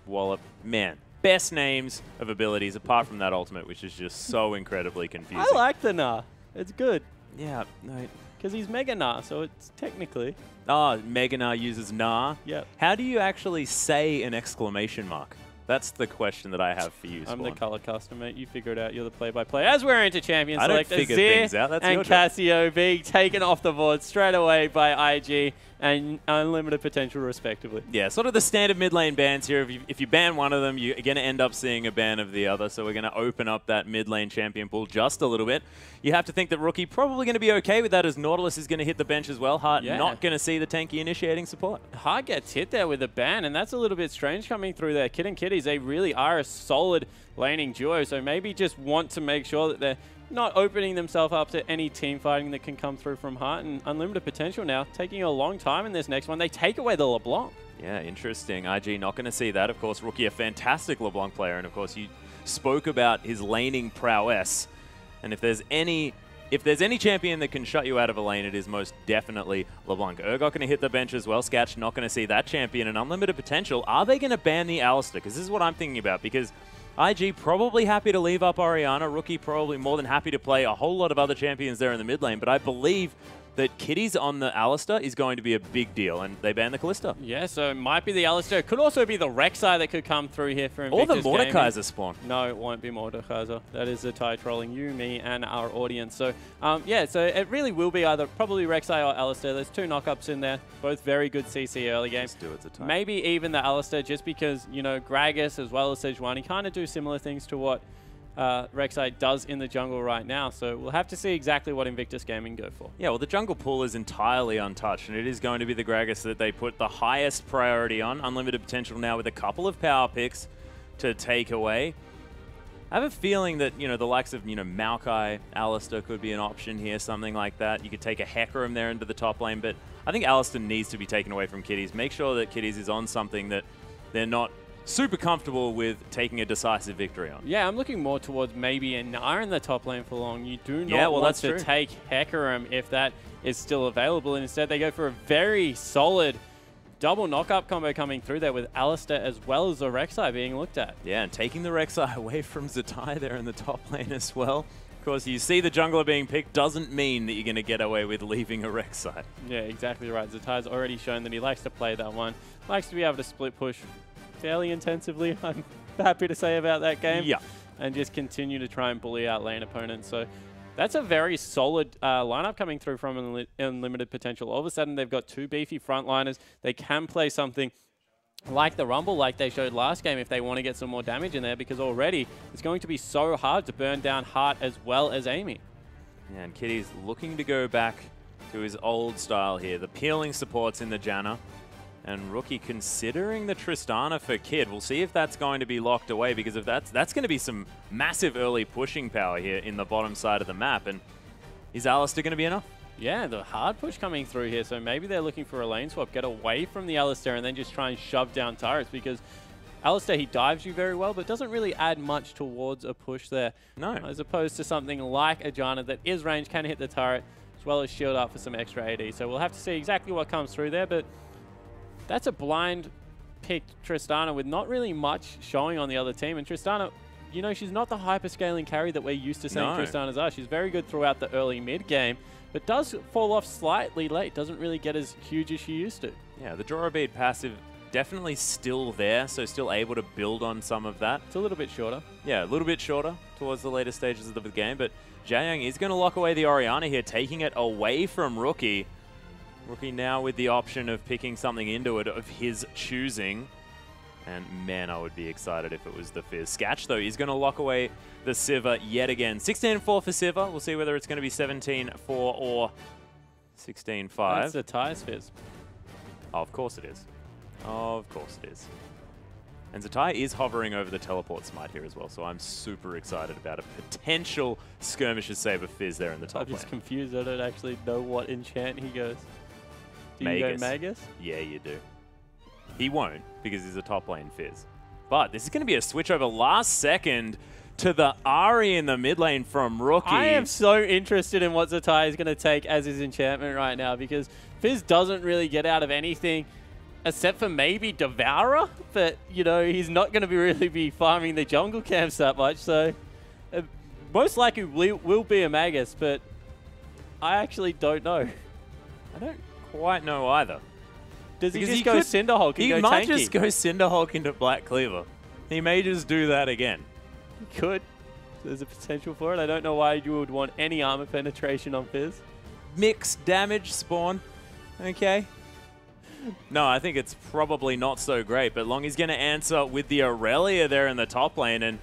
Wallop. Man, best names of abilities apart from that ultimate, which is just so incredibly confusing. I like the Nah. It's good. Yeah, no. Because he's Mega Nah, so it's technically. Oh, Mega Nah uses Nah? Yep. How do you actually say an exclamation mark? That's the question that I have for you, Spawn. I'm the color caster, mate. You figure it out. You're the play-by-play. As we're into champion I don't select, figure Azir things out. That's and your job. Casio being taken off the board straight away by IG and Unlimited Potential, respectively. Yeah, sort of the standard mid lane bans here. If you ban one of them, you're going to end up seeing a ban of the other. So we're going to open up that mid lane champion pool just a little bit. You have to think that Rookie probably going to be okay with that, as Nautilus is going to hit the bench as well. Hart not going to see the tanky initiating support. Hart gets hit there with a ban, and that's a little bit strange coming through there. Kid and Kitties, they really are a solid laning duo, so maybe just want to make sure that they're not opening themselves up to any team fighting that can come through from Hart. And Unlimited Potential now taking a long time in this next one. They take away the LeBlanc. Yeah, interesting. IG not going to see that. Of course, Rookie, a fantastic LeBlanc player, and of course you spoke about his laning prowess. And if there's any champion that can shut you out of a lane, it is most definitely LeBlanc. Urgot going to hit the bench as well. Sketch not going to see that champion. And Unlimited Potential, are they going to ban the Alistar? Because this is what I'm thinking about. Because IG probably happy to leave up Orianna. Rookie probably more than happy to play a whole lot of other champions there in the mid lane. But I believe that Kitties on the Alistar is going to be a big deal, and they ban the Kalista. Yeah, so it might be the Alistar. It could also be the Rek'Sai that could come through here for Invictus. Or the Mordekaiser spawn. No, it won't be Mordekaiser. That is the tie trolling you, me, and our audience. So, yeah, so it really will be either probably Rek'Sai or Alistar. There's two knockups in there, both very good CC early game. Let's do it, Zatai. Maybe even the Alistar, just because, you know, Gragas as well as Sejuani kind of do similar things to what Rek'Sai does in the jungle right now, so we'll have to see exactly what Invictus Gaming go for. Yeah, well, the jungle pool is entirely untouched, and it is going to be the Gragas that they put the highest priority on. Unlimited Potential now with a couple of power picks to take away. I have a feeling that, you know, the likes of, you know, Maokai, Alistar could be an option here, something like that. You could take a Hecarim there into the top lane, but I think Alistar needs to be taken away from Kitties. Make sure that Kitties is on something that they're not super comfortable with taking a decisive victory on. Yeah, I'm looking more towards maybe a Nara in the top lane for long. You do not want to take Hecarim if that is still available. And instead, they go for a very solid double knock-up combo coming through there with Alistar as well as the Rek'Sai being looked at. Yeah, and taking the Rek'Sai away from Zatai there in the top lane as well. Of course, you see the jungler being picked doesn't mean that you're going to get away with leaving a Rek'Sai. Yeah, exactly right. Zatai's already shown that he likes to play that one. Likes to be able to split push fairly intensively, I'm happy to say about that game. Yeah. And just continue to try and bully out lane opponents. So that's a very solid lineup coming through from Unlimited Potential. All of a sudden, they've got two beefy frontliners. They can play something like the Rumble, like they showed last game, if they want to get some more damage in there, because already it's going to be so hard to burn down Hart as well as Amy. Yeah, and Kitty's looking to go back to his old style here. The peeling supports in the Janna. And Rookie considering the Tristana for Kid. We'll see if that's going to be locked away, because if that's going to be some massive early pushing power here in the bottom side of the map. And is Alistar going to be enough? Yeah, the hard push coming through here. So maybe they're looking for a lane swap, get away from the Alistar and then just try and shove down turrets, because Alistar, he dives you very well, but doesn't really add much towards a push there. No. As opposed to something like a Janna that is range, can hit the turret, as well as shield up for some extra AD. So we'll have to see exactly what comes through there, but that's a blind picked Tristana with not really much showing on the other team. And Tristana, you know, she's not the hyper-scaling carry that we're used to seeing Tristanas are. She's very good throughout the early mid-game, but does fall off slightly late. Doesn't really get as huge as she used to. Yeah, the Draw a Bead passive definitely still there, so still able to build on some of that. It's a little bit shorter. Yeah, a little bit shorter towards the later stages of the game, but Jaeyoung is going to lock away the Orianna here, taking it away from Rookie. Rookie now with the option of picking something into it of his choosing. And man, I would be excited if it was the Fizz. Sketch, though, is going to lock away the Sivir yet again. 16-4 for Sivir. We'll see whether it's going to be 17-4 or 16-5. That's the ties Fizz. Oh, of course it is. Of course it is. And Zatai is hovering over the teleport smite here as well, so I'm super excited about a potential Skirmishes Saber Fizz there in the top lane. I'm just confused. I don't actually know what enchant he goes. Do you go Magus? Yeah, you do. He won't, because he's a top lane Fizz. But this is going to be a switch over last second to the Ahri in the mid lane from Rookie. I am so interested in what Zatai is going to take as his enchantment right now, because Fizz doesn't really get out of anything except for maybe Devourer, but, you know, he's not going to really be farming the jungle camps that much, so most likely will be a Magus, but I actually don't know. I don't quite know either. Does he just go Cinderhulk and go tanky? He might just go Cinderhulk into Black Cleaver. He may just do that again. He could. There's a potential for it. I don't know why you would want any armor penetration on Fizz. Mixed damage spawn. Okay. No, I think it's probably not so great, but Long is going to answer with the Aurelia there in the top lane, and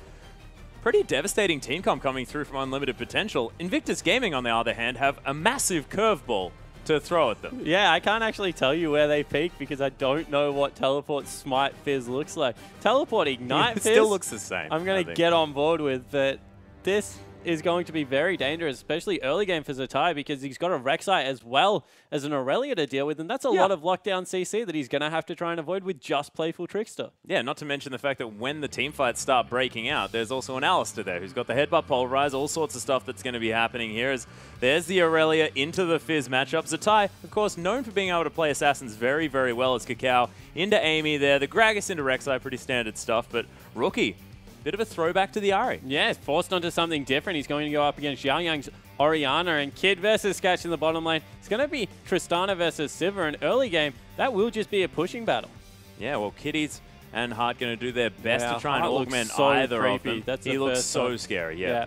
pretty devastating team comp coming through from Unlimited Potential. Invictus Gaming, on the other hand, have a massive curveball to throw at them. Yeah, I can't actually tell you where they peak because I don't know what Teleport Smite Fizz looks like. Teleport Ignite Fizz, still looks the same. I'm going to get on board with, but this is going to be very dangerous, especially early game for Zatai, because he's got a Rek'Sai as well as an Aurelia to deal with, and that's a lot of lockdown CC that he's going to have to try and avoid with just Playful Trickster. Yeah, not to mention the fact that when the team fights start breaking out, there's also an Alistair there who's got the Headbutt Pulverize, all sorts of stuff that's going to be happening here. As there's the Aurelia into the Fizz matchup. Zatai, of course, known for being able to play Assassins very, very well as Cacao into Amy there. The Gragas into Rek'Sai, pretty standard stuff, but Rookie, bit of a throwback to the Ahri. Yeah, forced onto something different. He's going to go up against Xiao Yang's Orianna, and Kid versus Sketch in the bottom lane. It's going to be Tristana versus Sivir. An early game, that will just be a pushing battle. Yeah, well, Kitties and Hart going to do their best to try and augment so either creepy. of them. He looks so scary, yeah.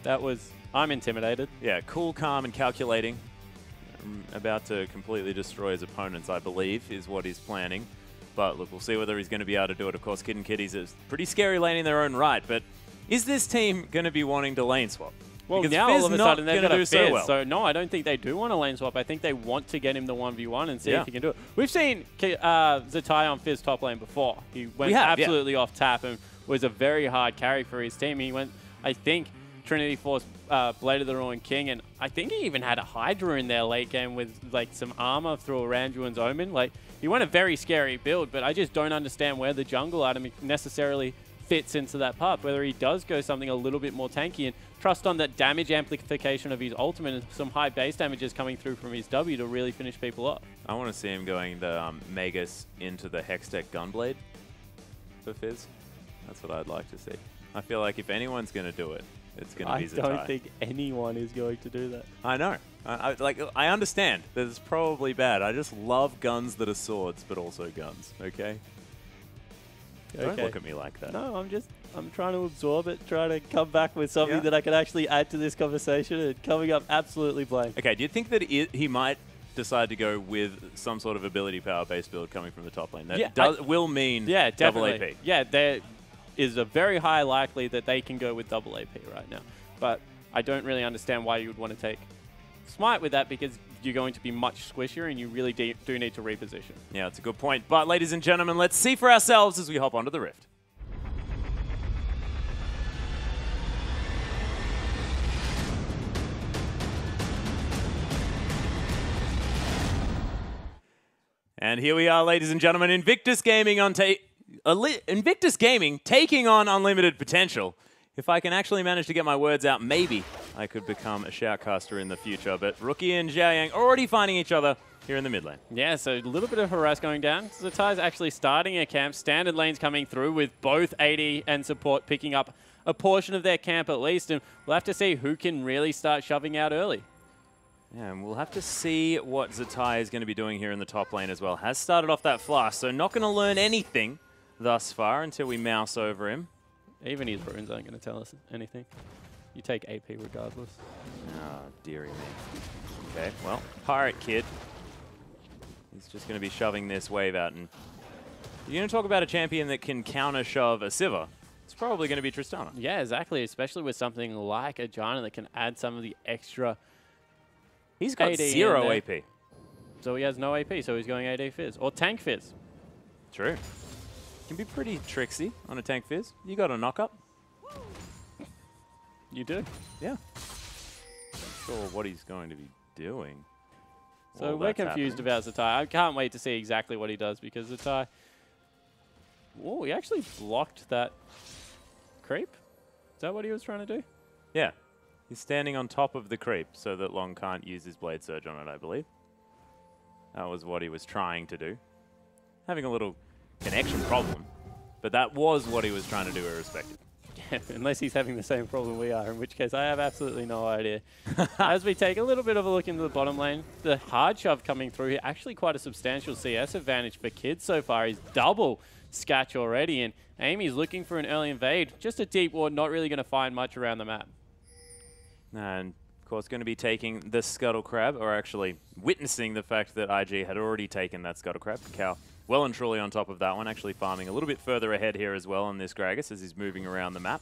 That was... I'm intimidated. Yeah, cool, calm, and calculating. About to completely destroy his opponents, I believe, is what he's planning. But look, we'll see whether he's going to be able to do it. Of course, Kid and Kitties is pretty scary lane in their own right, but is this team going to be wanting to lane swap? Well, because now Fizz all of a sudden they're going to do so well. So no, I don't think they do want to lane swap. I think they want to get him the 1v1 and see if he can do it. We've seen Zatai on Fizz top lane before. He went absolutely off tap and was a very hard carry for his team. He went, I think, Trinity Force, Blade of the Ruined King, and I think he even had a Hydra in there late game with like some armor through a Randuin's Omen. Like, he went a very scary build, but I just don't understand where the jungle item necessarily fits into that path, whether he does go something a little bit more tanky and trust on that damage amplification of his ultimate and some high base damages coming through from his W to really finish people up. I want to see him going the Magus into the Hextech Gunblade for Fizz. That's what I'd like to see. I feel like if anyone's going to do it, it's going to be Zatai. I don't think anyone is going to do that. I know. I understand that it's probably bad. I just love guns that are swords, but also guns, okay? Don't look at me like that. No, I'm trying to absorb it, trying to come back with something that I can actually add to this conversation, and coming up absolutely blank. Okay, do you think that he might decide to go with some sort of ability power-based build coming from the top lane? That will mean double AP. Yeah, there is a very high likely that they can go with double AP right now. But I don't really understand why you would want to take Smite with that, because you're going to be much squishier and you really do need to reposition. Yeah, that's a good point. But ladies and gentlemen, let's see for ourselves as we hop onto the Rift. And here we are, ladies and gentlemen, Invictus Gaming Invictus Gaming taking on Unlimited Potential. If I can actually manage to get my words out, maybe I could become a shoutcaster in the future. But Rookie and Xiao Yang already finding each other here in the mid lane. Yeah, so a little bit of harass going down. Zatai's actually starting a camp. Standard lanes coming through with both AD and support picking up a portion of their camp at least. And we'll have to see who can really start shoving out early. Yeah, and we'll have to see what Zatai is going to be doing here in the top lane as well. Has started off that flash, so not going to learn anything thus far until we mouse over him. Even his runes aren't going to tell us anything. You take AP regardless. Oh, dearie me. Okay, well, Pirate Kid. He's just going to be shoving this wave out. And you're going to talk about a champion that can counter-shove a Sivir. It's probably going to be Tristana. Yeah, exactly, especially with something like a Janna that can add some of the extra. He's got 0 AP. So he has no AP, so he's going AD Fizz. Or Tank Fizz. True. Can be pretty tricksy on a Tank Fizz. You got a knock-up. You do. Yeah. Not sure what he's going to be doing. So we're confused about Zatai. I can't wait to see exactly what he does, because Zatai... Whoa, he actually blocked that creep. Is that what he was trying to do? Yeah. He's standing on top of the creep so that Long can't use his Blade Surge on it, I believe. That was what he was trying to do. having a little connection problem. But that was what he was trying to do irrespective. Yeah, unless he's having the same problem we are, in which case I have absolutely no idea. As we take a little bit of a look into the bottom lane, the hard shove coming through here, actually quite a substantial CS advantage for Kids so far. He's double Scatch already, and Amy's looking for an early invade. Just a deep ward, not really going to find much around the map. And of course going to be taking the Scuttle Crab, or actually witnessing the fact that IG had already taken that Scuttle Crab. Cow well and truly on top of that one, actually farming a little bit further ahead here as well on this Gragas as he's moving around the map.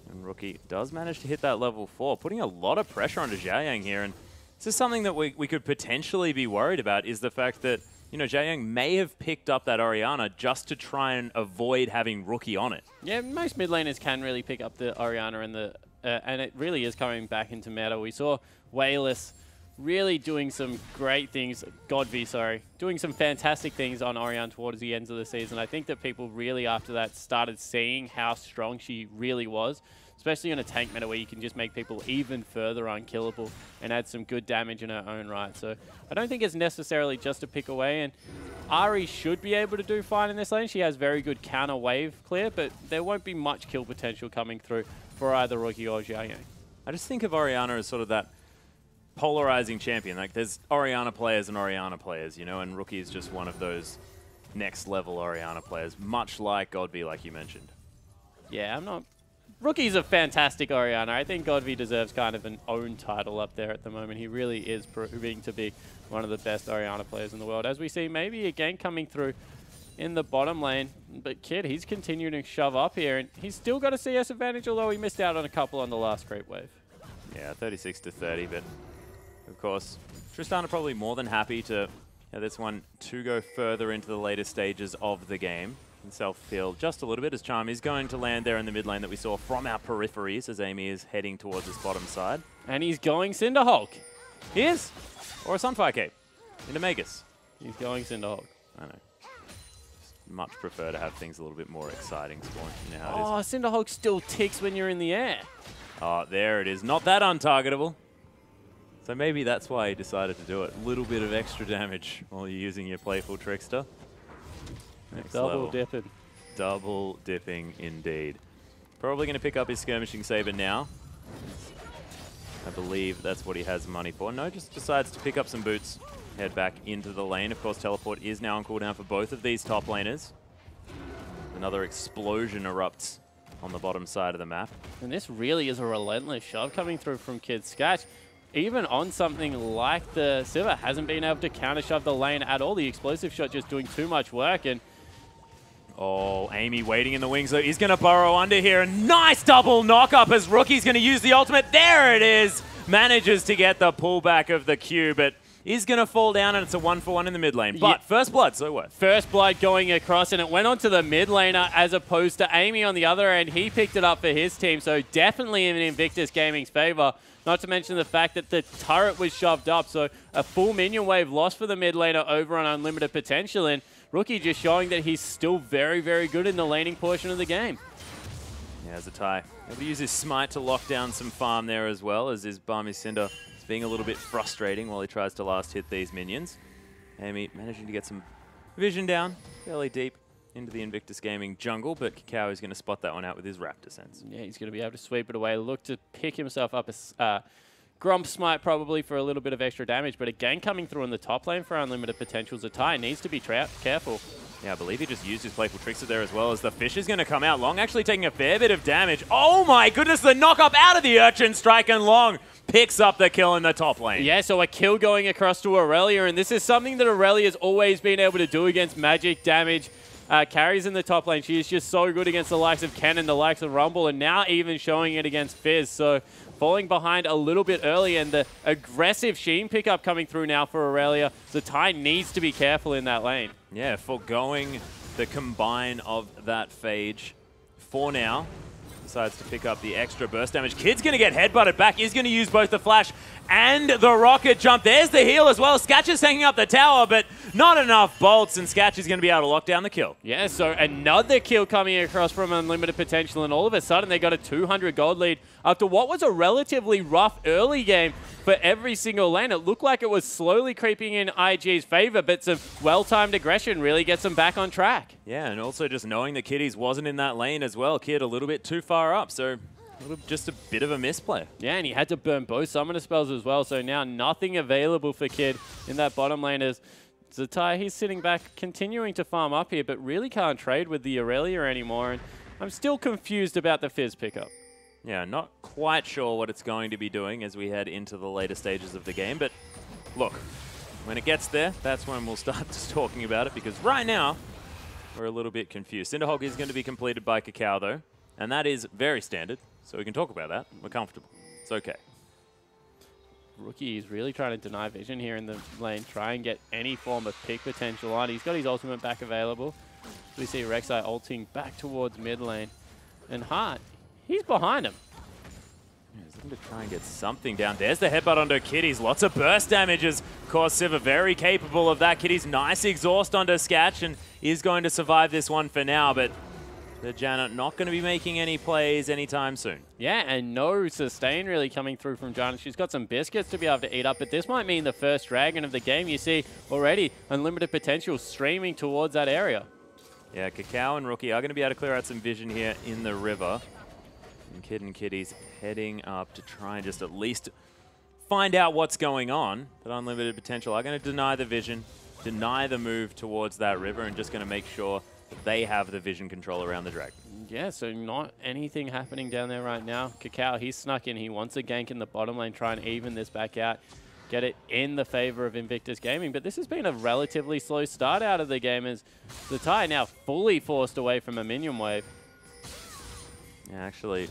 And Rookie does manage to hit that level 4, putting a lot of pressure onto Xiaoyang here. And this is something that we could potentially be worried about, is the fact that, you know, Xiaoyang may have picked up that Orianna just to try and avoid having Rookie on it. Yeah, most mid laners can really pick up the Orianna and it really is coming back into meta. We saw Wayless really doing some great things, Godvi, sorry, doing some fantastic things on Orianna towards the ends of the season. I think that people really after that started seeing how strong she really was, especially in a tank meta where you can just make people even further unkillable and add some good damage in her own right. So I don't think it's necessarily just a pick away, and Ari should be able to do fine in this lane. She has very good counter wave clear, but there won't be much kill potential coming through for either Rookie or Xiaoyang. I just think of Orianna as sort of that polarizing champion. Like, there's Orianna players and Orianna players, you know, and Rookie is just one of those next level Orianna players, much like Godby, like you mentioned. Yeah, Rookie's a fantastic Orianna. I think Godby deserves kind of an own title up there at the moment. He really is proving to be one of the best Orianna players in the world. As we see maybe a gank coming through in the bottom lane, but Kid, he's continuing to shove up here, and he's still got a CS advantage, although he missed out on a couple on the last creep wave. Yeah, 36 to 30, but of course, Tristana probably more than happy to this one to go further into the later stages of the game and self-heal just a little bit, as Charm is going to land there in the mid lane that we saw from our peripheries as Amy is heading towards this bottom side. And he's going Cinderhulk. He is? Or a Sunfire Cape into Magus. He's going Cinderhulk. I know. Much prefer to have things a little bit more exciting spawn. You know how it is. Cinderhulk still ticks when you're in the air. Oh, there it is. Not that untargetable. So maybe that's why he decided to do it. A little bit of extra damage while you're using your Playful Trickster. Next level. Dipping. Double dipping indeed. Probably going to pick up his Skirmishing Saber now. I believe that's what he has money for. No, just decides to pick up some boots. Head back into the lane. Of course, Teleport is now on cooldown for both of these top laners. Another explosion erupts on the bottom side of the map. And this really is a relentless shove coming through from Kid Scatch. Even on something like the Sivir, hasn't been able to counter shove the lane at all. The explosive shot just doing too much work. And oh, Amy waiting in the wings, though. He's going to burrow under here. Nice double knock-up as Rookie's going to use the ultimate. There it is. Manages to get the pullback of the Q, but is going to fall down, and it's a 1-for-1 in the mid lane. But first blood, so what? First blood going across, and it went onto the mid laner as opposed to Amy on the other end. He picked it up for his team, so definitely in Invictus Gaming's favor. Not to mention the fact that the turret was shoved up, so a full minion wave lost for the mid laner over on unlimited potential, and Rookie just showing that he's still very, very good in the laning portion of the game. Yeah, as a tie. Able to use his smite to lock down some farm there as well, as his Balmy Cinder is being a little bit frustrating while he tries to last hit these minions. Amy managing to get some vision down fairly deep into the Invictus Gaming jungle, but Kakao is going to spot that one out with his Raptor Sense. Yeah, he's going to be able to sweep it away. Look to pick himself up a Grump Smite probably for a little bit of extra damage, but again coming through in the top lane for unlimited potentials. Zatai needs to be careful. Yeah, I believe he just used his Playful Trickster there as well, as the fish is going to come out. Long actually taking a fair bit of damage. Oh my goodness, the knock up out of the Urchin Strike, and Long picks up the kill in the top lane. Yeah, so a kill going across to Aurelia, and this is something that Aurelia's always been able to do against magic damage. Carries in the top lane. She is just so good against the likes of Ken and the likes of Rumble, and now even showing it against Fizz. So falling behind a little bit early, and the aggressive Sheen pickup coming through now for Aurelia. Zatai needs to be careful in that lane. Yeah, foregoing the combine of that phage for now. decides to pick up the extra burst damage. Kid's going to get headbutted back. He's going to use both the flash and the rocket jump. There's the heal as well. Sketch is hanging up the tower, but not enough bolts, and Sketch is going to be able to lock down the kill. Yeah, so another kill coming across from Unlimited Potential, and all of a sudden they got a 200 gold lead after what was a relatively rough early game for every single lane. It looked like it was slowly creeping in IG's favor, but some well-timed aggression really gets them back on track. Yeah, and also just knowing that Kiddies wasn't in that lane as well. Kid a little bit too far up, so just a bit of a misplay. Yeah, and he had to burn both summoner spells as well, so now nothing available for Kid in that bottom lane as Zatai, he's sitting back, continuing to farm up here, but really can't trade with the Aurelia anymore, and I'm still confused about the Fizz pickup. Yeah, not quite sure what it's going to be doing as we head into the later stages of the game, but look, when it gets there, that's when we'll start talking about it, because right now, we're a little bit confused. Cinderhog is going to be completed by Cacao, though, and that is very standard, so we can talk about that. We're comfortable. It's okay. Rookie is really trying to deny vision here in the lane, try and get any form of pick potential on. He's got his ultimate back available. We see Rek'Sai ulting back towards mid lane, and Hart, he's behind him. Yeah, he's looking to try and get something down. There's the headbutt onto Kiddies. Lots of burst damages. Of course, Siva very capable of that. Kiddies nice exhaust onto Sketch and is going to survive this one for now, but the Janet not going to be making any plays anytime soon. Yeah, and no sustain really coming through from Janet. She's got some biscuits to be able to eat up, but this might mean the first dragon of the game. You see already Unlimited Potential streaming towards that area. Yeah, Cacao and Rookie are going to be able to clear out some vision here in the river. And Kid and Kiddies heading up to try and just at least find out what's going on. But Unlimited Potential are going to deny the vision, deny the move towards that river, and just going to make sure that they have the vision control around the dragon. Yeah, so not anything happening down there right now. Cacao, he's snuck in. He wants a gank in the bottom lane, try and even this back out, get it in the favor of Invictus Gaming. But this has been a relatively slow start out of the game as Zatai now fully forced away from a minion wave. Yeah, actually,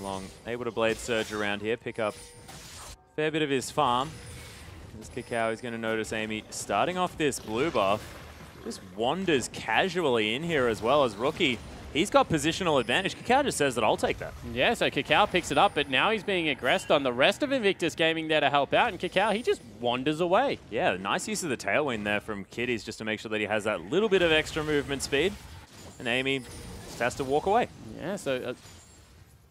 Long able to Blade Surge around here, pick up a fair bit of his farm. As Cacao is going to notice Amy starting off this blue buff. Just wanders casually in here as well as Rookie. He's got positional advantage. Cacao just says that I'll take that. Yeah, so Cacao picks it up, but now he's being aggressed on the rest of Invictus Gaming there to help out, and Cacao, he just wanders away. Yeah, nice use of the tailwind there from Kiddies just to make sure that he has that little bit of extra movement speed. And Amy just has to walk away. Yeah, so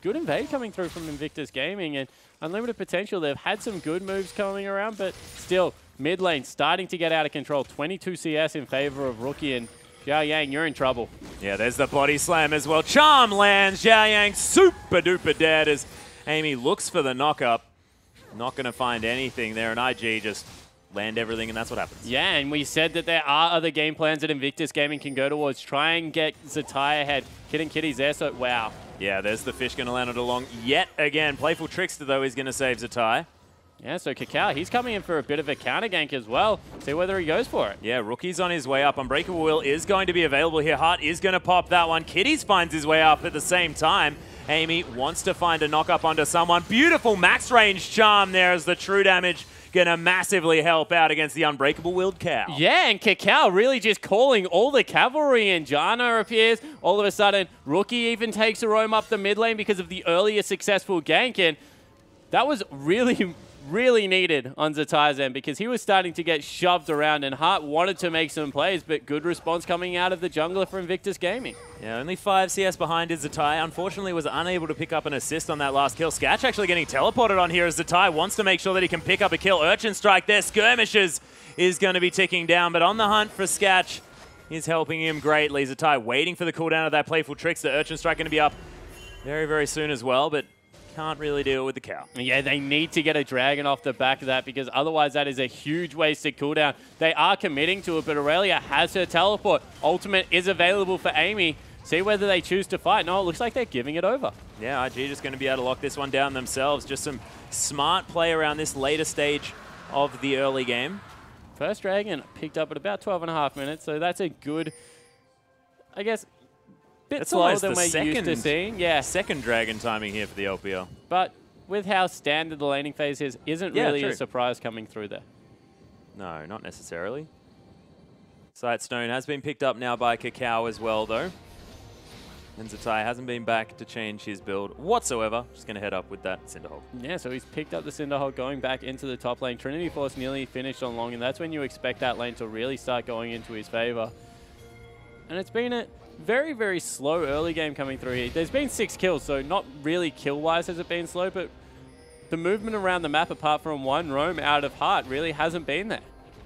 good invade coming through from Invictus Gaming, and Unlimited Potential, they've had some good moves coming around, but still, mid lane starting to get out of control. 22 CS in favor of Rookie, and Xiao Yang, you're in trouble. Yeah, there's the body slam as well. Charm lands. Xiao Yang super duper dead as Amy looks for the knock-up. Not going to find anything there, and IG just land everything, and that's what happens. Yeah, and we said that there are other game plans that Invictus Gaming can go towards. Try and get Zatai ahead. Kid and Kiddies there, so wow. Yeah, there's the fish going to land it along yet again. Playful Trickster, though, is going to save Zatai. Yeah, so Cacao, he's coming in for a bit of a counter gank as well. See whether he goes for it. Yeah, Rookie's on his way up. Unbreakable Will is going to be available here. Hart is going to pop that one. Kiddies finds his way up at the same time. Amy wants to find a knock-up onto someone. Beautiful max range charm there as the true damage going to massively help out against the Unbreakable Willed Cow. Yeah, and Cacao really just calling all the cavalry, and Janna appears. All of a sudden, Rookie even takes a roam up the mid lane because of the earlier successful gank, and that was really needed on Zatai's end because he was starting to get shoved around, and Hart wanted to make some plays, but good response coming out of the jungler for Invictus Gaming. Yeah, only 5 CS behind is Zatai. Unfortunately, was unable to pick up an assist on that last kill. Sketch actually getting teleported on here as Zatai wants to make sure that he can pick up a kill. Urchin Strike there. Skirmishes is going to be ticking down, but on the hunt for Sketch is helping him greatly. Zatai waiting for the cooldown of that Playful Tricks. The Urchin Strike going to be up very, very soon as well, but can't really deal with the cow. Yeah, they need to get a dragon off the back of that because otherwise that is a huge wasted cooldown. They are committing to it, but Aurelia has her teleport. Ultimate is available for Amy. See whether they choose to fight. No, it looks like they're giving it over. Yeah, IG just going to be able to lock this one down themselves. Just some smart play around this later stage of the early game. First dragon picked up at about 12.5 minutes, so that's a good, I guess, bit slower than we're used to seeing. Yeah. Second dragon timing here for the LPL. But with how standard the laning phase is, isn't really a surprise coming through there. No, not necessarily. Sightstone has been picked up now by Cacao as well, though. And Zatai hasn't been back to change his build whatsoever. Just going to head up with that Cinderhulk. Yeah, so he's picked up the Cinderhulk going back into the top lane. Trinity Force nearly finished on long, and that's when you expect that lane to really start going into his favor. And it's been a very, very slow early game coming through here. There's been 6 kills, so not really kill-wise has it been slow, but the movement around the map, apart from one roam out of Heart, really hasn't been there.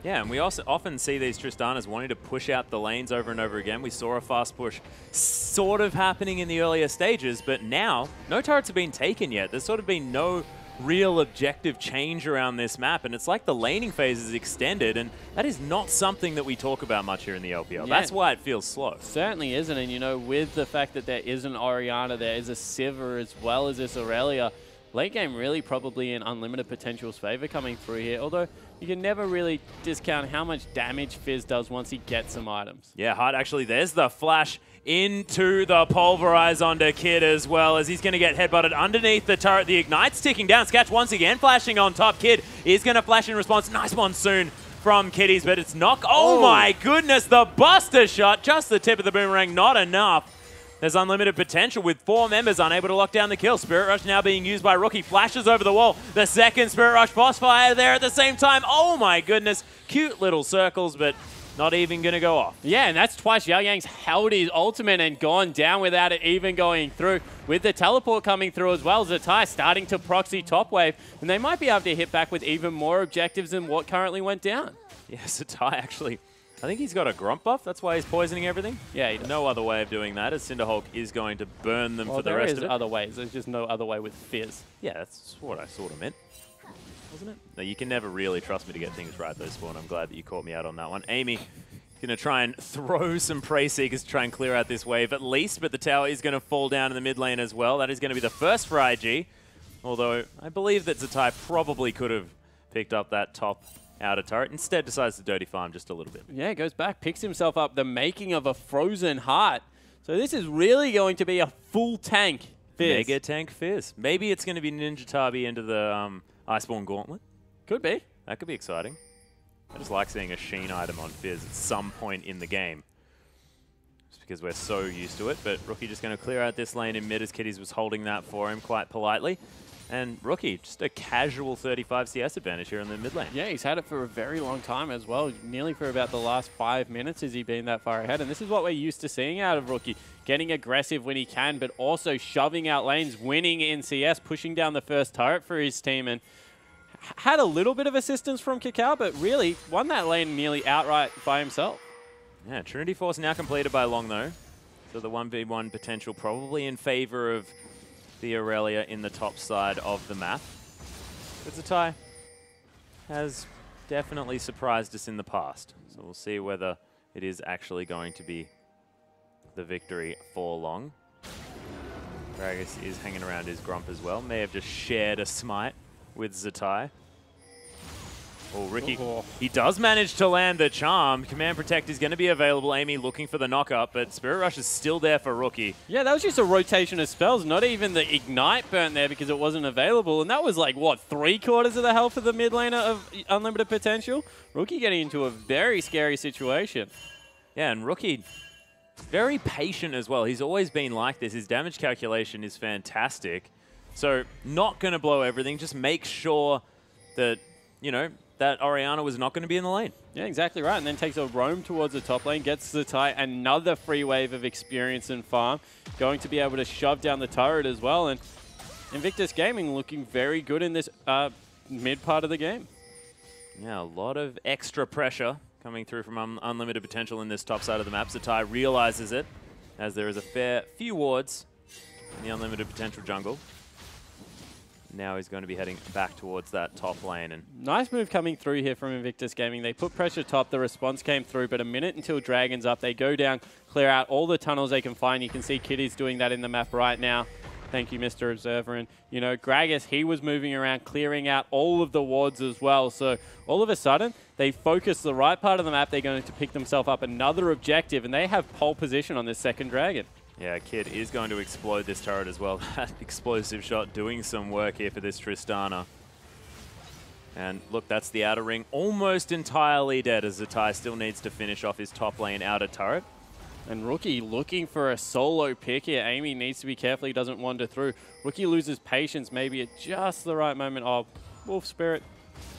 Yeah, and we also often see these Tristanas wanting to push out the lanes over and over again. We saw a fast push sort of happening in the earlier stages, but now no turrets have been taken yet. There's sort of been no real objective change around this map, and it's like the laning phase is extended, and that is not something that we talk about much here in the LPL. Yeah, that's why it feels slow. Certainly isn't, and you know, with the fact that there is an Orianna, there is a Sivir as well as this Aurelia, late game really probably in Unlimited Potential's favor coming through here, although you can never really discount how much damage Fizz does once he gets some items. Yeah, Hart actually, there's the flash into the Pulverize onto Kid as well, as he's going to get headbutted underneath the turret. The Ignite's ticking down. Sketch once again flashing on top. Kid is going to flash in response. Nice Monsoon from Kiddies, but it's knock. Oh my goodness, the Buster shot. Just the tip of the boomerang, not enough. There's Unlimited Potential with 4 members unable to lock down the kill. Spirit Rush now being used by Rookie. Flashes over the wall. The second Spirit Rush boss fire there at the same time. Oh my goodness. Cute little circles, but not even going to go off. Yeah, and that's twice. Yao Yang's held his ultimate and gone down without it even going through. With the teleport coming through as well, Zatai starting to proxy top wave, and they might be able to hit back with even more objectives than what currently went down. Yeah, Zatai actually, I think he's got a Grump buff. That's why he's poisoning everything. Yeah, he does. No other way of doing that, as Cinderhulk is going to burn them for the rest of it. There is other ways. There's just no other way with Fizz. Yeah, that's what I sort of meant. Wasn't it? No, you can never really trust me to get things right, though, Spawn. I'm glad that you caught me out on that one. Amy going to try and throw some Prey Seekers to try and clear out this wave at least, but the tower is going to fall down in the mid lane as well. That is going to be the first for IG, although I believe that Zatai probably could have picked up that top outer turret. Instead decides to dirty farm just a little bit. Yeah, goes back, picks himself up, the making of a frozen heart. So this is really going to be a full tank Fizz. Mega tank Fizz. Maybe it's going to be Ninja Tabi into the Iceborne Gauntlet. Could be. That could be exciting. I just like seeing a Sheen item on Fizz at some point in the game. Just because we're so used to it. But Rookie just going to clear out this lane in mid as Kiddies was holding that for him quite politely. And Rookie, just a casual 35 CS advantage here in the mid lane. Yeah, he's had it for a very long time as well. Nearly for about the last 5 minutes has he been that far ahead. And this is what we're used to seeing out of Rookie. Getting aggressive when he can, but also shoving out lanes, winning in CS, pushing down the first turret for his team. And had a little bit of assistance from Kakao, but really won that lane nearly outright by himself. Yeah, Trinity Force now completed by Long, though. So the 1v1 potential probably in favor of the Aurelia in the top side of the map. But Zatai has definitely surprised us in the past. So we'll see whether it is actually going to be the victory for Long. Gragas is hanging around his Grump as well. May have just shared a smite with Zatai. Oh, Ricky, he does manage to land the charm. Command Protect is going to be available. Amy looking for the knock-up, but Spirit Rush is still there for Rookie. Yeah, that was just a rotation of spells. Not even the Ignite burnt there because it wasn't available. And that was like, what, 3/4 of the health of the mid laner of Unlimited Potential? Rookie getting into a very scary situation. Yeah, and Rookie, very patient as well. He's always been like this. His damage calculation is fantastic. So not going to blow everything. Just make sure that, you know, that Orianna was not going to be in the lane. Yeah, exactly right. And then takes a roam towards the top lane, gets Zatai another free wave of experience and farm. Going to be able to shove down the turret as well. And Invictus Gaming looking very good in this mid part of the game. Yeah, a lot of extra pressure coming through from Unlimited Potential in this top side of the map. Zatai realizes it, as there is a fair few wards in the Unlimited Potential jungle. Now he's going to be heading back towards that top lane. And nice move coming through here from Invictus Gaming. They put pressure top, the response came through, but a minute until Dragon's up. They go down, clear out all the tunnels they can find. You can see Kitty's doing that in the map right now. Thank you, Mr. Observer. And, you know, Gragas, he was moving around, clearing out all of the wards as well. So all of a sudden, they focus the right part of the map. They're going to pick themselves up another objective, and they have pole position on this second Dragon. yeah, Kid is going to explode this turret as well. That explosive shot doing some work here for this Tristana. And look, that's the outer ring almost entirely dead as Zatai still needs to finish off his top lane outer turret. And Rookie looking for a solo pick here. Amy needs to be careful he doesn't wander through. Rookie loses patience maybe at just the right moment. Oh, Wolf Spirit,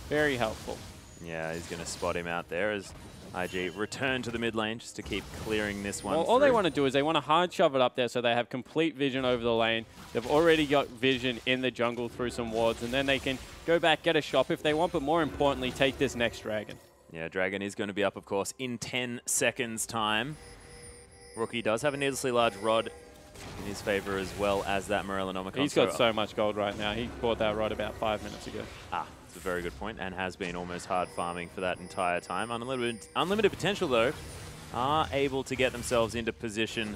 very helpful. Yeah, he's going to spot him out there as IG return to the mid lane just to keep clearing this one. Well, all they want to do is they want to hard shove it up there so they have complete vision over the lane. They've already got vision in the jungle through some wards, and then they can go back, get a shop if they want, but more importantly, take this next dragon. Yeah, dragon is going to be up, of course, in 10 seconds' time. Rookie does have a needlessly large rod in his favor as well as that Morellonomicon. He's got so much gold right now. He bought that rod about 5 minutes ago. Ah, that's a very good point, and has been almost hard farming for that entire time. Unlimited potential, though, are able to get themselves into position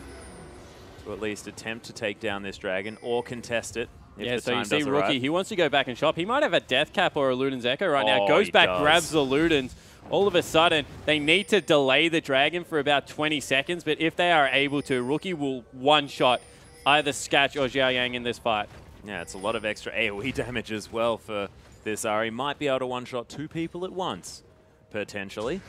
to at least attempt to take down this dragon or contest it. Yeah, so you see Rookie, he wants to go back and shop. He might have a Death Cap or a Luden's Echo right now. Goes back, grabs the Ludens. All of a sudden, they need to delay the dragon for about 20 seconds, but if they are able to, Rookie will one-shot either Sketch or Xiaoyang in this fight. Yeah, it's a lot of extra AoE damage as well for this Ahri. Might be able to one-shot 2 people at once, potentially.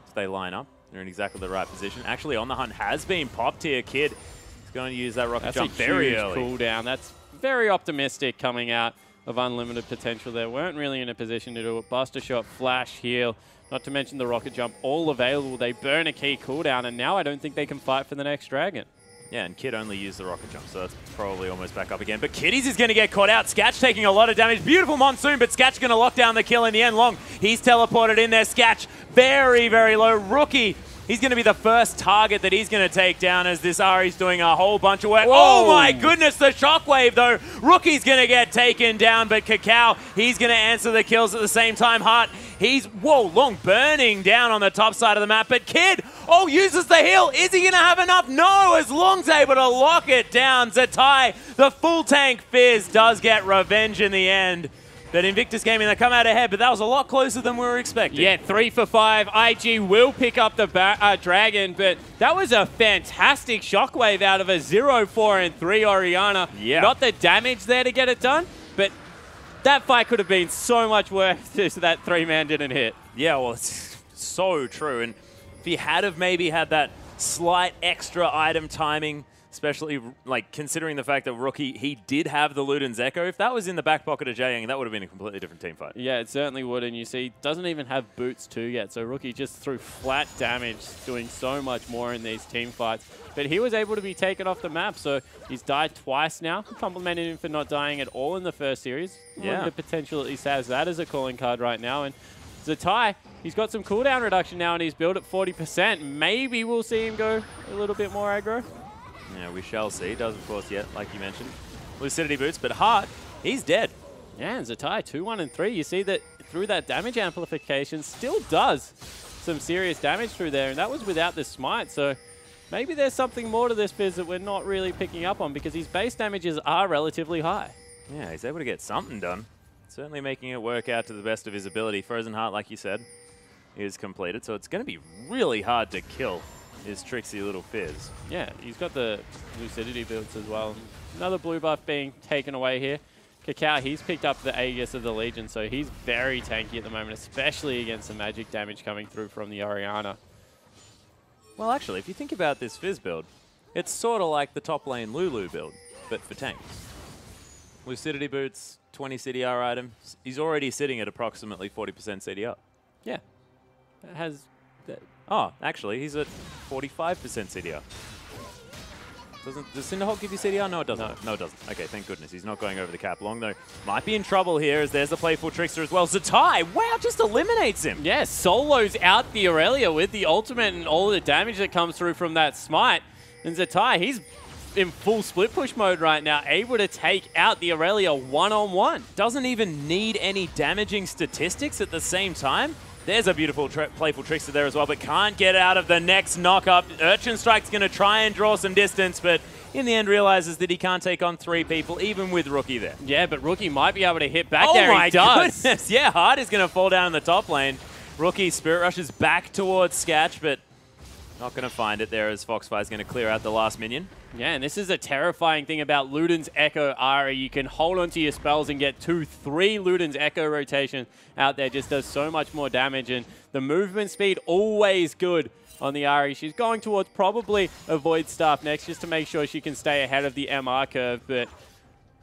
If they line up, they're in exactly the right position. Actually, on the hunt has been popped here. Kid is going to use that rocket jump very early. That's a huge cooldown. That's very optimistic coming out of unlimited potential there. Weren't really in a position to do it. Buster shot, flash, heal. Not to mention the rocket jump, all available. They burn a key cooldown, and now I don't think they can fight for the next dragon. Yeah, and Kid only used the rocket jump, so that's probably almost back up again. But Kiddies is going to get caught out. Sketch taking a lot of damage. Beautiful Monsoon, but Sketch going to lock down the kill in the end. Long, he's teleported in there. Sketch, very, very low. Rookie, he's going to be the first target that he's going to take down as this Ahri's doing a whole bunch of work. Whoa. Oh my goodness, the shockwave though. Rookie's going to get taken down, but Cacao, he's going to answer the kills at the same time. Hart, he's, whoa, Long burning down on the top side of the map, but Kid, oh, uses the heal. Is he going to have enough? No, as Long's able to lock it down. Zatai, the full tank Fizz does get revenge in the end. But Invictus Gaming, they come out ahead, but that was a lot closer than we were expecting. Yeah, 3 for 5. IG will pick up the dragon, but that was a fantastic shockwave out of a 0, 4, and 3 Orianna. Yeah. Not the damage there to get it done, but that fight could have been so much worse if that 3-man didn't hit. Yeah, well, it's so true. And if he had have maybe had that slight extra item timing, especially like considering the fact that Rookie, he did have the Luden's Echo. If that was in the back pocket of Xiaoyang, that would have been a completely different team fight. Yeah, it certainly would. And you see, doesn't even have boots too yet. So Rookie just threw flat damage, doing so much more in these team fights. But he was able to be taken off the map. So he's died twice now. Complimented him for not dying at all in the first series. Yeah. The potential at least has that as a calling card right now. And Zatai, he's got some cooldown reduction now and he's built at 40%. Maybe we'll see him go a little bit more aggro. Yeah, we shall see. Does, of course, yet, like you mentioned. Lucidity boots, but Hart, he's dead. Yeah, and Zatai, 2, 1, and 3. You see that through that damage amplification, still does some serious damage through there, and that was without the smite, so maybe there's something more to this Fizz that we're not really picking up on, because his base damages are relatively high. Yeah, he's able to get something done. Certainly making it work out to the best of his ability. Frozen Heart, like you said, is completed, so it's going to be really hard to kill his tricksy little Fizz. Yeah, he's got the Lucidity builds as well. Another blue buff being taken away here. Cacao, he's picked up the Aegis of the Legion, so he's very tanky at the moment, especially against the magic damage coming through from the Orianna. Well, actually, if you think about this Fizz build, it's sort of like the top lane Lulu build, but for tanks. Lucidity boots, 20 CDR items. He's already sitting at approximately 40% CDR. Yeah. It has... Oh, actually, he's at 45% CDR. Does Cinderhawk give you CDR? No, it doesn't. No, it doesn't. Okay, thank goodness. He's not going over the cap. Long, though, might be in trouble here as there's the playful trickster as well. Zatai, wow, just eliminates him. Yeah, solos out the Aurelia with the ultimate and all the damage that comes through from that smite. And Zatai, he's in full split push mode right now, able to take out the Aurelia one-on-one. Doesn't even need any damaging statistics at the same time. There's a beautiful playful trickster there as well, but can't get out of the next knock-up. Urchin Strike's going to try and draw some distance, but in the end realizes that he can't take on 3 people, even with Rookie there. Yeah, but Rookie might be able to hit back there. He does. Oh my goodness. Yeah, Hart is going to fall down in the top lane. Rookie Spirit Rushes back towards Sketch, but Not going to find it there as Foxfire is going to clear out the last minion. Yeah, and this is a terrifying thing about Luden's Echo Ari. You can hold onto your spells and get 2-3 Luden's Echo rotation out there. Just does so much more damage, and the movement speed always good on the Ari. She's going towards probably a Void Staff next just to make sure she can stay ahead of the MR curve, but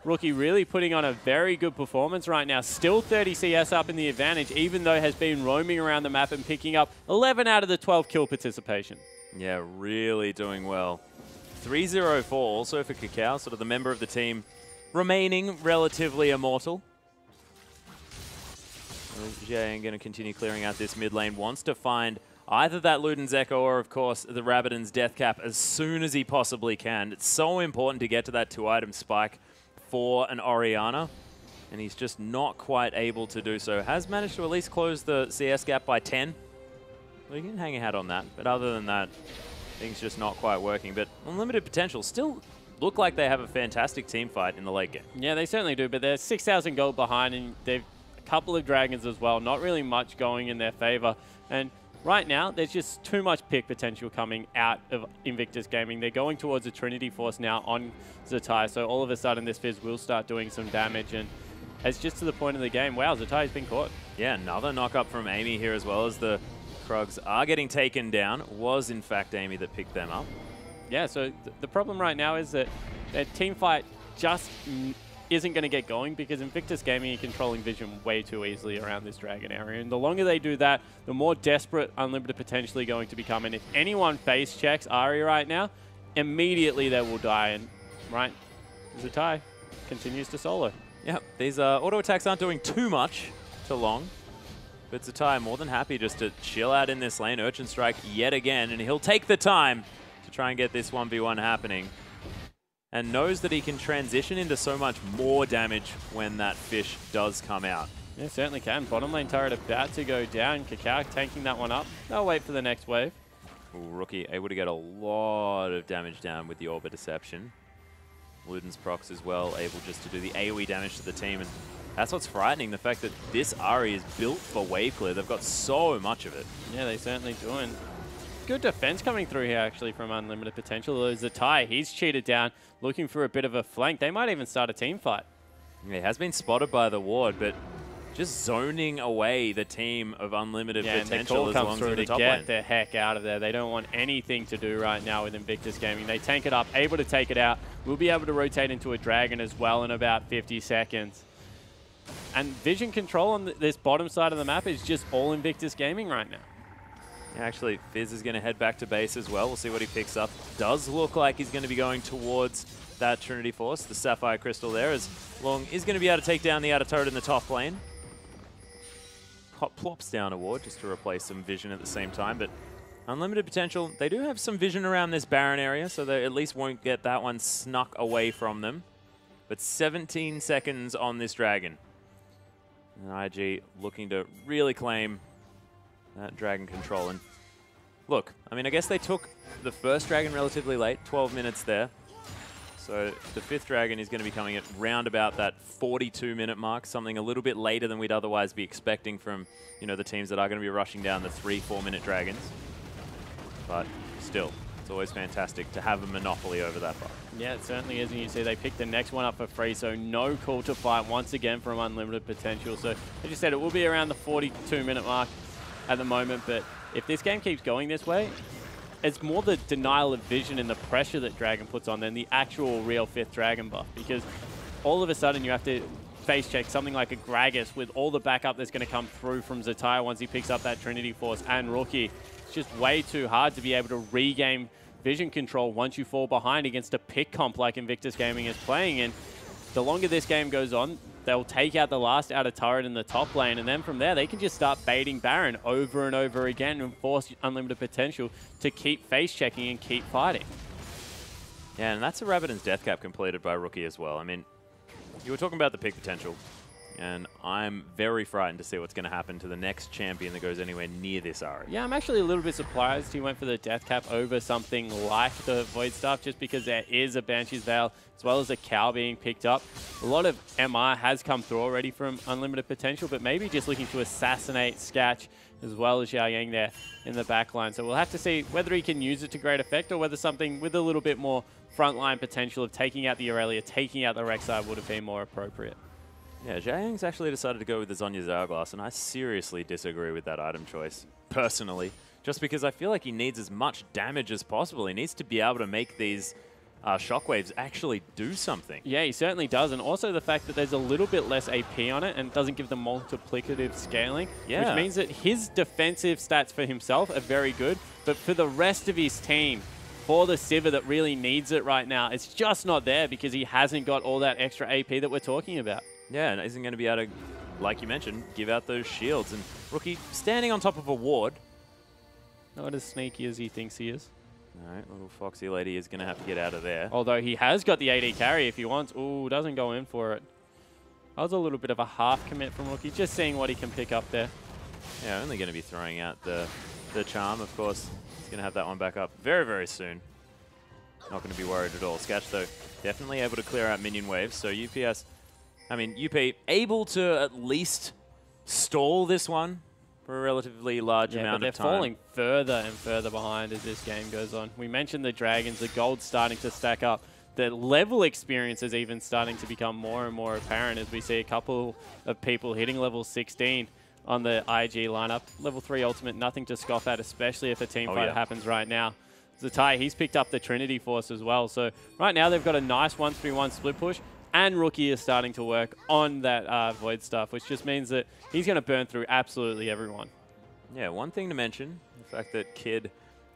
Rookie really putting on a very good performance right now. Still 30 CS up in the advantage, even though has been roaming around the map and picking up 11 out of the 12 kill participation. Yeah, really doing well. 3-0-4 also for Kakao, sort of the member of the team remaining relatively immortal. Jay going to continue clearing out this mid lane. Wants to find either that Luden's Echo or, of course, the Rabbidan's Death Cap as soon as he possibly can. It's so important to get to that 2-item spike for an Orianna, and he's just not quite able to do so. Has managed to at least close the CS gap by 10. Well, you can hang a hat on that, but other than that, things just not quite working. But Unlimited Potential still look like they have a fantastic team fight in the late game. Yeah, they certainly do, but they're 6,000 gold behind, and they've a couple of dragons as well. Not really much going in their favor. And right now, there's just too much pick potential coming out of Invictus Gaming. They're going towards a Trinity Force now on Zatai, so all of a sudden this Fizz will start doing some damage, and it's just to the point of the game. Wow, Zatai's been caught. Yeah, another knock-up from Amy here as well, as the Krugs are getting taken down. Was, in fact, Amy that picked them up. Yeah, so the problem right now is that their team fight just isn't going to get going because Invictus Gaming are controlling vision way too easily around this dragon area. And the longer they do that, the more desperate Unlimited potentially going to become. And if anyone face checks Ari right now, immediately they will die. And right, Zatai continues to solo. Yep, these auto attacks aren't doing too much to Long. But Zatai more than happy just to chill out in this lane. Urchin Strike yet again, and he'll take the time to try and get this 1v1 happening. And knows that he can transition into so much more damage when that fish does come out. Yeah, certainly can. Bottom lane turret about to go down. Kakao tanking that one up. They'll wait for the next wave. Ooh, Rookie able to get a lot of damage down with the Orb of Deception. Luden's procs as well, able just to do the AoE damage to the team. And that's what's frightening, the fact that this Ari is built for wave clear. They've got so much of it. Yeah, they certainly do. And good defense coming through here, actually, from Unlimited Potential. There's Zatai. He's cheated down, looking for a bit of a flank. They might even start a team fight. Yeah, he has been spotted by the ward, but just zoning away the team of Unlimited Potential as long as they're the top lane. Get the heck out of there. They don't want anything to do right now with Invictus Gaming. They tank it up, able to take it out. We'll be able to rotate into a dragon as well in about 50 seconds. And vision control on this bottom side of the map is just all Invictus Gaming right now. Yeah, actually, Fizz is going to head back to base as well. We'll see what he picks up. Does look like he's going to be going towards that Trinity Force, the Sapphire Crystal there, as Long is going to be able to take down the outer turret in the top lane. Plops down a ward just to replace some vision at the same time, but Unlimited Potential, they do have some vision around this Baron area, so they at least won't get that one snuck away from them. But 17 seconds on this dragon. And IG looking to really claim that dragon control. And look, I mean, I guess they took the first dragon relatively late, 12 minutes there. So the fifth dragon is going to be coming at round about that 42-minute mark, something a little bit later than we'd otherwise be expecting from, you know, the teams that are going to be rushing down the 3-4-minute dragons. But still, it's always fantastic to have a monopoly over that bar. Yeah, it certainly is. And you see they picked the next one up for free, so no call to fight once again from Unlimited Potential. So as you said, it will be around the 42-minute mark at the moment, but if this game keeps going this way, it's more the denial of vision and the pressure that Dragon puts on than the actual real 5th Dragon buff, because all of a sudden you have to face check something like a Gragas with all the backup that's going to come through from Zatai once he picks up that Trinity Force and Rookie. It's just way too hard to be able to regain vision control once you fall behind against a pick comp like Invictus Gaming is playing. And the longer this game goes on, they'll take out the last outer turret in the top lane, and then from there they can just start baiting Baron over and over again and force Unlimited Potential to keep face checking and keep fighting. Yeah, and that's a Rabbidan's Death Cap completed by Rookie as well. I mean, you were talking about the pick potential, and I'm very frightened to see what's going to happen to the next champion that goes anywhere near this Ari. Yeah, I'm actually a little bit surprised he went for the Death Cap over something like the Void Staff, just because there is a Banshee's Veil as well as a Cow being picked up. A lot of MR has come through already from Unlimited Potential, but maybe just looking to assassinate Sketch as well as Xiao Yang there in the back line. So we'll have to see whether he can use it to great effect or whether something with a little bit more frontline potential of taking out the Aurelia, taking out the Rek'Sai would have been more appropriate. Yeah, Xiao Yang's actually decided to go with the Zhonya's Hourglass, and I seriously disagree with that item choice, personally. Just because I feel like he needs as much damage as possible. He needs to be able to make these shockwaves actually do something. Yeah, he certainly does. And also the fact that there's a little bit less AP on it and doesn't give the multiplicative scaling, which means that his defensive stats for himself are very good, but for the rest of his team, for the Sivir that really needs it right now, it's just not there because he hasn't got all that extra AP that we're talking about. Yeah, and isn't going to be able to, like you mentioned, give out those shields. And Rookie standing on top of a ward. Not as sneaky as he thinks he is. All right, little foxy lady is going to have to get out of there. Although he has got the AD carry if he wants. Ooh, doesn't go in for it. That was a little bit of a half commit from Rookie, just seeing what he can pick up there. Yeah, only going to be throwing out the charm, of course. He's going to have that one back up very, very soon. Not going to be worried at all. Sketch, though, definitely able to clear out minion waves. So UP able to at least stall this one for a relatively large amount of time. But they're falling further and further behind as this game goes on. We mentioned the Dragons, the gold's starting to stack up. The level experience is even starting to become more and more apparent as we see a couple of people hitting level 16 on the IG lineup. Level 3 ultimate, nothing to scoff at, especially if a team fight happens right now. Zatai, he's picked up the Trinity Force as well. So right now they've got a nice 1-3-1 split push. And Rookie is starting to work on that Void stuff, which just means that he's going to burn through absolutely everyone. Yeah, one thing to mention, the fact that Kid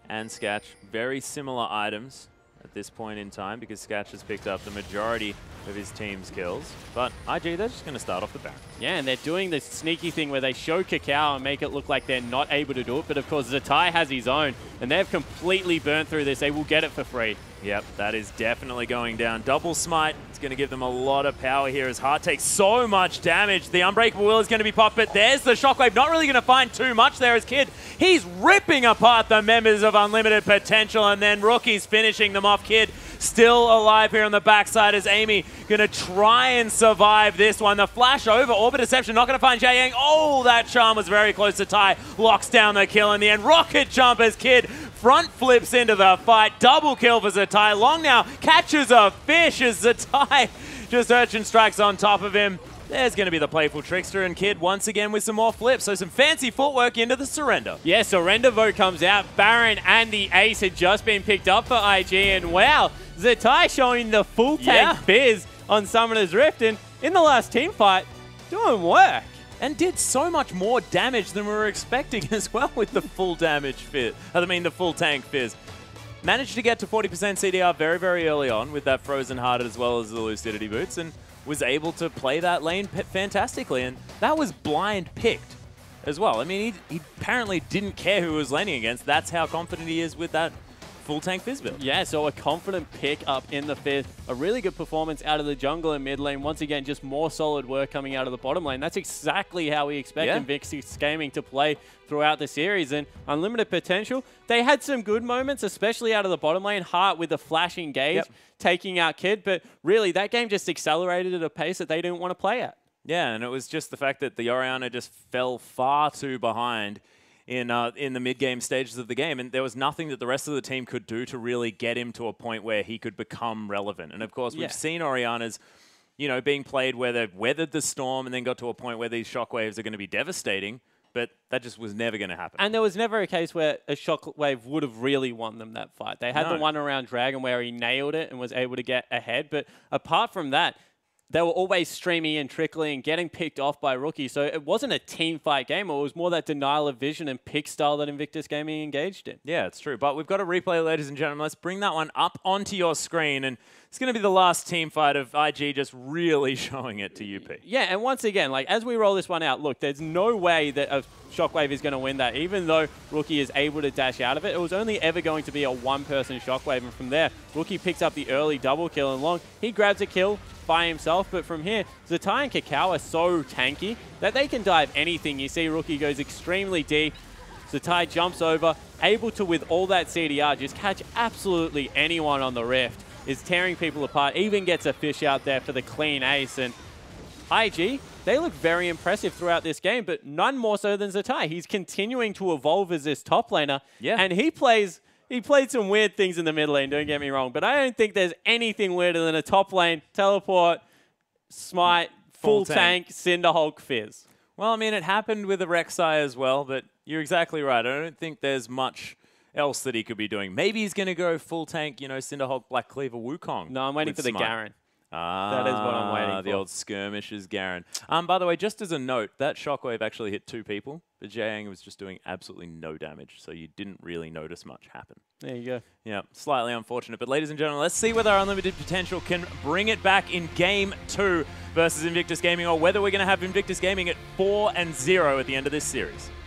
and Sketch, very similar items at this point in time because Sketch has picked up the majority of his team's kills. But IG, they're just going to start off the back. Yeah, and they're doing this sneaky thing where they show Cacao and make it look like they're not able to do it. But of course, Zatai has his own, and they've completely burnt through this. They will get it for free. Yep, that is definitely going down. Double smite. It's going to give them a lot of power here as Heart takes so much damage. The Unbreakable Will is going to be popped, but there's the Shockwave. Not really going to find too much there as Kid. He's ripping apart the members of Unlimited Potential, and then Rookie's finishing them off. Kid still alive here on the backside as Amy going to try and survive this one. The flash over, Orbit Deception, not going to find Xiao Yang. Oh, that charm was very close to Tai. Locks down the kill in the end. Rocket jump as Kid front flips into the fight. Double kill for Zatai. Long now catches a fish as Zatai just Urchin strikes on top of him. There's going to be the Playful Trickster and Kid once again with some more flips. So some fancy footwork into the Surrender. Yeah, Surrender vote comes out. Baron and the Ace had just been picked up for IG. And wow, Zatai showing the full tank fizz on Summoner's Rift. And in the last team fight, doing work. And did so much more damage than we were expecting as well with the full damage fizz. The full tank fizz. Managed to get to 40% CDR very, very early on with that Frozen Heart as well as the Lucidity Boots, and was able to play that lane fantastically. And that was blind picked as well. I mean, he apparently didn't care who he was laning against. That's how confident he is with that full tank fizz build. Yeah, so a confident pick up in the fizz. A really good performance out of the jungle and mid lane. Once again, just more solid work coming out of the bottom lane. That's exactly how we expect Invictus Gaming to play throughout the series. And Unlimited Potential, they had some good moments, especially out of the bottom lane. Heart with the flash engage, taking out Kid. But really, that game just accelerated at a pace that they didn't want to play at. Yeah, and it was just the fact that the Orianna just fell far too behind in the mid-game stages of the game, and there was nothing that the rest of the team could do to really get him to a point where he could become relevant. And of course, we've seen Orianna's, being played where they've weathered the storm and then got to a point where these shockwaves are going to be devastating, but that just was never going to happen. And there was never a case where a shockwave would have really won them that fight. They had the one around Dragon where he nailed it and was able to get ahead, but apart from that, they were always streaming and trickling and getting picked off by Rookie. So it wasn't a team fight game. It was more that denial of vision and pick style that Invictus Gaming engaged in. Yeah, it's true. But we've got a replay, ladies and gentlemen. Let's bring that one up onto your screen. And it's going to be the last team fight of IG just really showing it to UP. Yeah, and once again, as we roll this one out, look, there's no way that a Shockwave is going to win that. Even though Rookie is able to dash out of it, it was only ever going to be a one-person Shockwave. And from there, Rookie picks up the early double kill. And Long, he grabs a kill by himself, but from here, Zatai and Cacao are so tanky that they can dive anything. You see Rookie goes extremely deep. Zatai jumps over, able to, with all that CDR, just catch absolutely anyone on the Rift. Is tearing people apart, even gets a fish out there for the clean ace. And IG, they look very impressive throughout this game, but none more so than Zatai. He's continuing to evolve as this top laner, and he played some weird things in the mid lane, don't get me wrong, but I don't think there's anything weirder than a top lane, teleport, smite, full tank, Cinder Hulk, Fizz. Well, I mean, it happened with the Rek'Sai as well, but you're exactly right. I don't think there's much else that he could be doing. Maybe he's going to go full tank, you know, Cinder Hulk, Black Cleaver, Wukong. No, I'm waiting for the Garen. That is what I'm waiting for. The old skirmishes, Garen. By the way, just as a note, that shockwave actually hit 2 people, but Jiang was just doing absolutely no damage, so you didn't really notice much happen. There you go. Yeah, slightly unfortunate. But ladies and gentlemen, let's see whether our Unlimited Potential can bring it back in Game 2 versus Invictus Gaming, or whether we're going to have Invictus Gaming at 4-0 at the end of this series.